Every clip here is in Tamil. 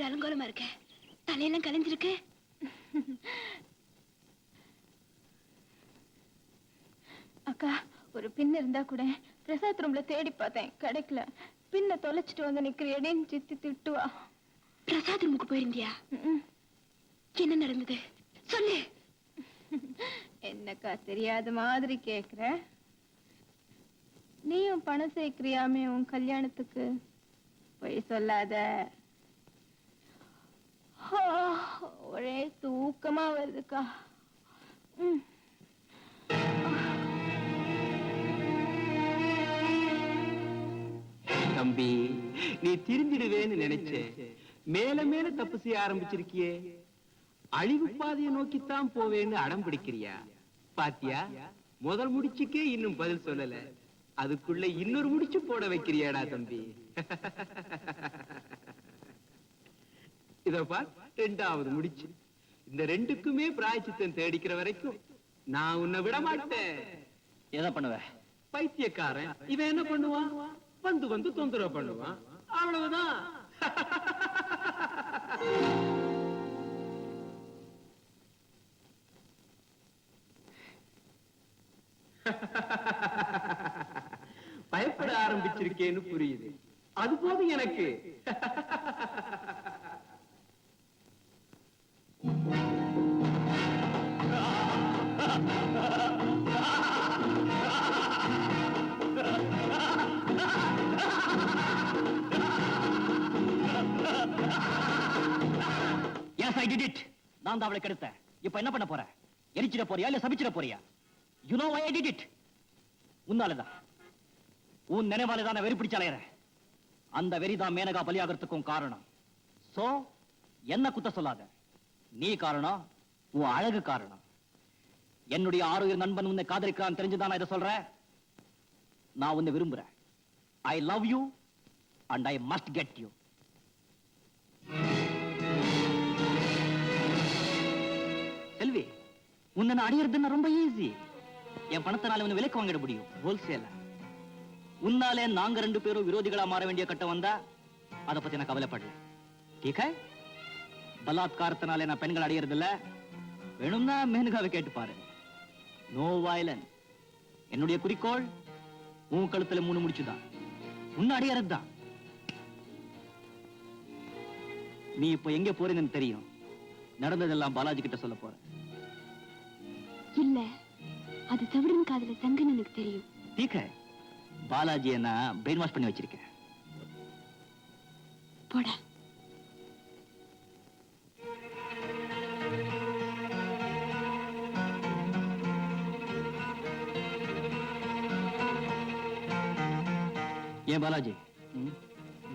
இப்படி அலங்கோலமா இருக்க? தலையெல்லாம் கலைஞ்சிருக்கு. அக்கா, ஒரு பின் இருந்தா கூட பிரசாத் ரூம்ல தேடி பார்த்தேன், கிடைக்கல. பின்ன தொலைச்சிட்டு வந்து நிக்கிறியேன்னு சித்தி திட்டுவா. பிரசாத் ரூமுக்கு போயிருந்தியா? என்ன நடந்தது சொல்லு. என்னக்கா தெரியாத மாதிரி கேக்குற? நீயும் பணம் சேர்க்கிறியாமே உன் கல்யாணத்துக்கு, போய் சொல்லாத. ஒரே தூக்கமா வருதுக்கா. தம்பி, நீ திருந்திடுவேன்னு நினைச்சேன். மேல மேல தப்பு செய்ய ஆரம்பிச்சிருக்கியே. அழிவு பாதையை நோக்கித்தான் போவேன்னு அடம் பிடிக்கிறியா? பாத்தியா, முதல் முடிச்சுக்கே இன்னும் பதில் சொல்லல, அதுக்குள்ள இன்னொரு முடிச்சு போட வைக்கிறியாடா தம்பி. இதப்பா ரெண்டாவது முடிச்சு. இந்த ரெண்டுக்குமே பிராயச்சித்தம் தேடிக்கிற வரைக்கும் நான் உன்னை விட மாட்டேன். என்ன பண்ணுவ? பைத்தியக்காரன் இவன் என்ன பண்ணுவான்? வந்து வந்து தொந்தரவு பண்ணுவான், அவ்வளவுதான். பயப்பட ஆரம்பிச்சிருக்கேன்னு புரியுது, அது போதும் எனக்கு. Yes, I did it. நான் தான் அவளை கெடுத்தேன். இப்ப என்ன பண்ண போற? எரிச்சிட போறியா இல்ல சபிச்சிட போறியா? You know why I did it? உன்னாலதான், உன் நினைவாலதான் நான் வெறி பிடிச்சு அலையறேன். அந்த வெறிதான் மேனகா பலியாகிறதுக்கும் காரணம். சோ என்ன குத்த சொல்லாத. நீ காரணம், உன் அழகு காரணம். என்னுடைய ஆரோக்கிய நண்பன் உன்னை காதலிக்கிறான் தெரிஞ்சுதான் நான் இதை சொல்றேன். நான் உன்னை விரும்புறேன். I love you and I must get you. செல்வி, உன்னை அடையிறதுன்னா ரொம்ப ஈஸி. என் பணத்தினால உன்னை விலைக்கு வாங்கிட முடியும், ஹோல்சேல. உன்னாலே நாங்க ரெண்டு பேரும் விரோதிகளா மாற வேண்டிய கட்டம் வந்தா அதை பத்தி நான் கவலைப்படல. டீக்கா, பலாத்காரத்தினாலே நான் பெண்கள் அடையிறது இல்ல. வேணும்னா மேனகாவை கேட்டு பாரு. No violence. என்னுடைய குறிக்கோள் உன் கழுத்துல 3 முடிச்சுதான், உன்னை அடையறது தான். நீ இப்ப எங்க போறீங்கன்னு தெரியும். நடந்ததெல்லாம் பாலாஜி கிட்ட சொல்ல போற. இல்ல, அது செவிடன் காதுல சங்குன்னு எனக்கு தெரியும். டீக்கா, பாலாஜியை நான் பிரெயின் வாஷ் பண்ணி வச்சிருக்கேன். போடா. ஏன் பாலாஜி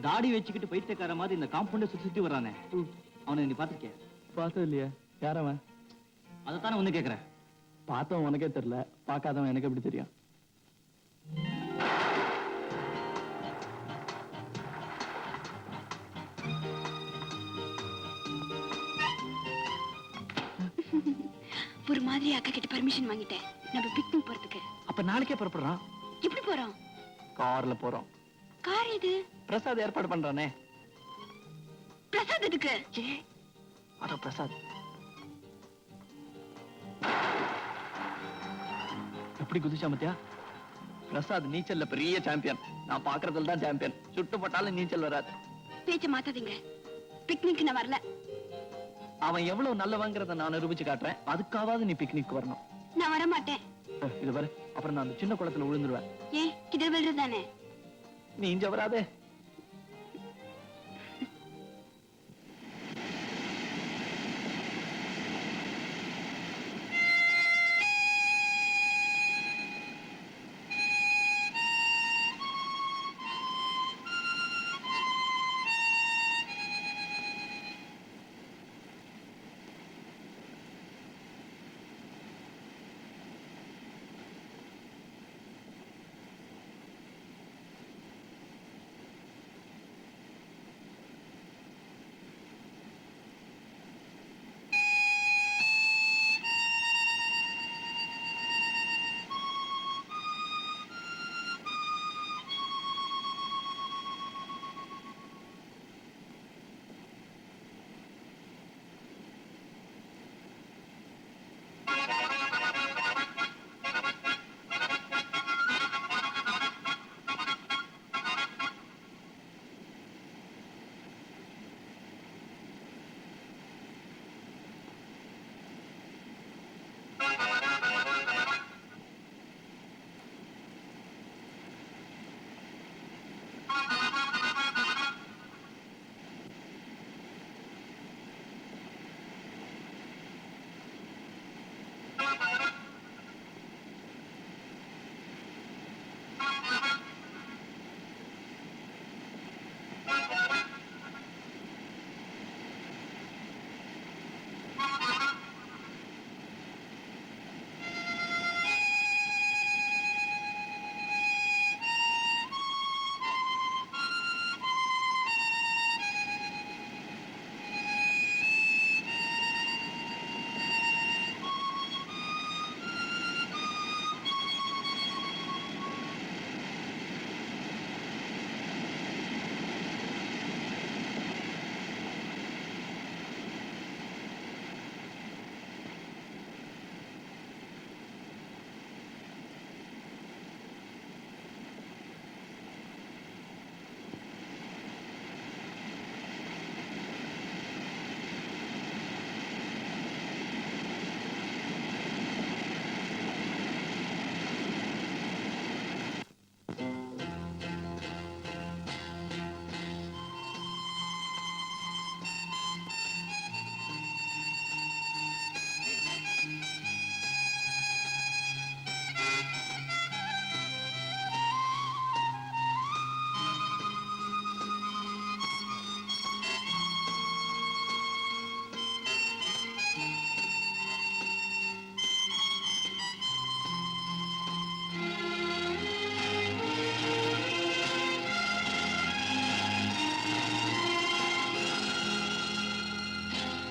தாடி வச்சுக்கிட்டு பைத்தியக்கார மாதிரி இந்த காம்பவுண்ட சுத்தி வர்றானே, அவனை நீ பாத்திருக்கிய? பார்த்தது இல்லையா? யாரவன்? அதைத்தானே ஒண்ணு கேக்குறேன். பார்த்தவன் உனக்கே தெரியல, பார்க்காதவன் எனக்கு எப்படி தெரியும்? ஒரு மாதிரி அக்கா கிட்ட பர்மிஷன் வாங்கிட்டேன், நம்ம பிக்னிக் போறதுக்கு. அப்ப நாளைக்கே புறப்படுறான். எப்படி போறோம்? கார்ல போறோம். கார் இது பிரசாத் ஏற்பாடு பண்றானே. பிரசாத் எதுக்கு? அதோ பிரசாத். எப்படி குதிச்சா மத்தியா? பிரசாத் நீச்சல்ல பெரிய சாம்பியன். நான் பாக்குறதுல தான் சாம்பியன். சுட்டு போட்டாலும் நீச்சல் வராது. பேச்ச மாத்தாதீங்க. பிக்னிக் நான் வரல. அவன் எவ்வளவு நல்லவங்கிறத நான் நிரூபிச்சு காட்டுறேன். அதுக்காவது நீ பிக்னிக் வரணும். நான் வர மாட்டேன். இது பாரு, அப்புறம் நான் அந்த சின்ன குளத்துல விழுந்துருவேன். ஏன் கிட்ட விழுறதானே? நீ இங்க வராதே.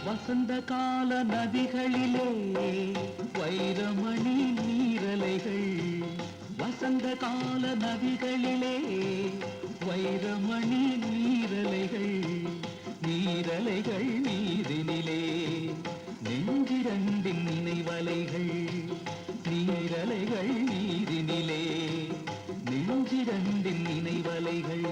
வசந்த கால நதிகளிலே வைரமணி நீரலைகள், வசந்த கால நதிகளிலே வைரமணி நீரலைகள், நீரலைகள் நீரினிலே நெஞ்சிரண்டின் நினைவலைகள், நீரலைகள் நீரினிலே நெஞ்சிரண்டின் நினைவலைகள்.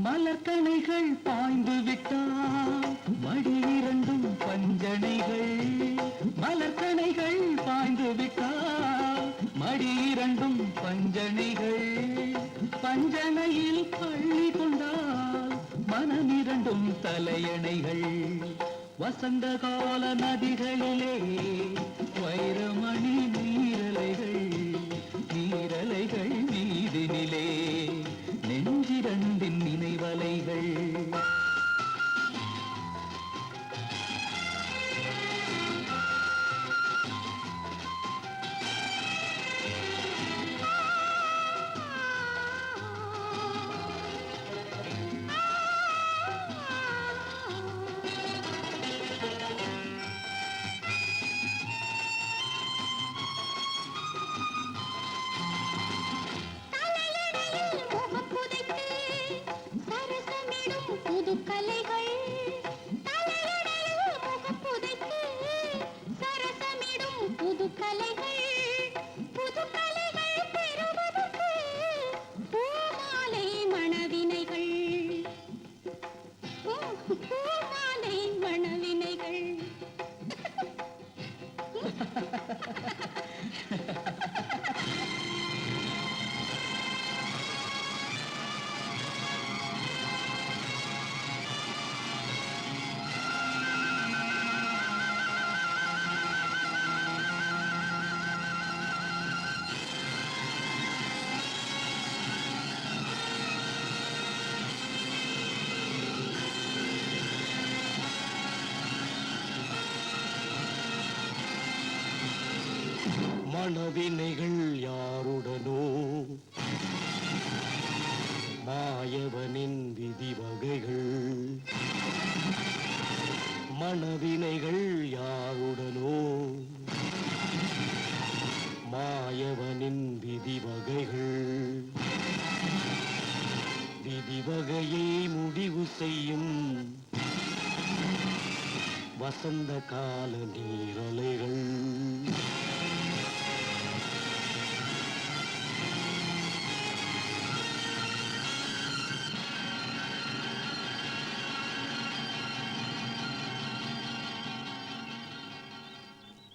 மலர்கணைகள் பாய்ந்து விட்டால் மடி இரண்டும் பஞ்சனைகள், மலர்கணைகள் பாய்ந்து விட்டால் மடி இரண்டும் பஞ்சனைகள், பஞ்சனையில் பள்ளி கொண்டால் மனம் இரண்டும் தலையணைகள். வசந்த கால நதிகளிலே வைரமணி நீரலைகள், நீரலைகள் நீதினிலே நெஞ்சிரண்டின் நினைவலைகள். மனவினைகள் யாருடனோ மாயவனின் விதி வகைகள், மனவினைகள் யாருடனோ மாயவனின் விதி வகைகள், விதி வகையை முடிவு செய்யும் வசந்த கால நீரலை